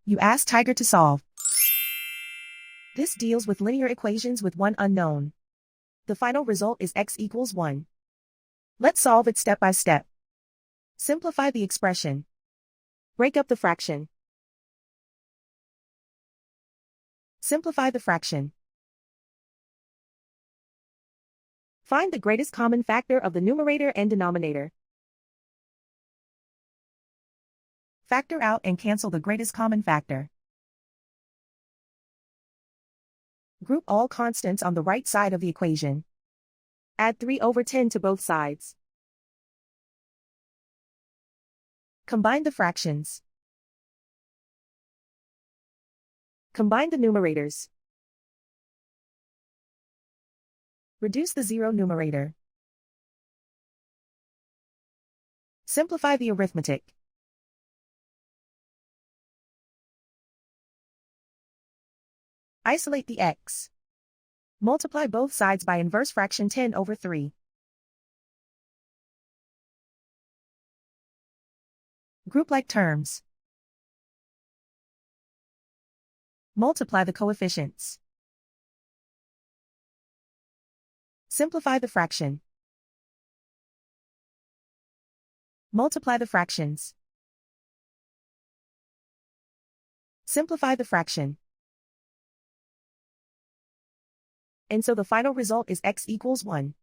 You ask Tiger to solve. This deals with linear equations with one unknown. The final result is x equals 1. Let's solve it step by step. Simplify the expression. Break up the fraction. Simplify the fraction. Find the greatest common factor of the numerator and denominator. Factor out and cancel the greatest common factor. Group all constants on the right side of the equation. Add 3/10 to both sides. Combine the fractions. Combine the numerators. Reduce the zero numerator. Simplify the arithmetic. Isolate the x. Multiply both sides by inverse fraction 10/3. Group like terms. Multiply the coefficients. Simplify the fraction. Multiply the fractions. Simplify the fraction. And so the final result is x equals 1.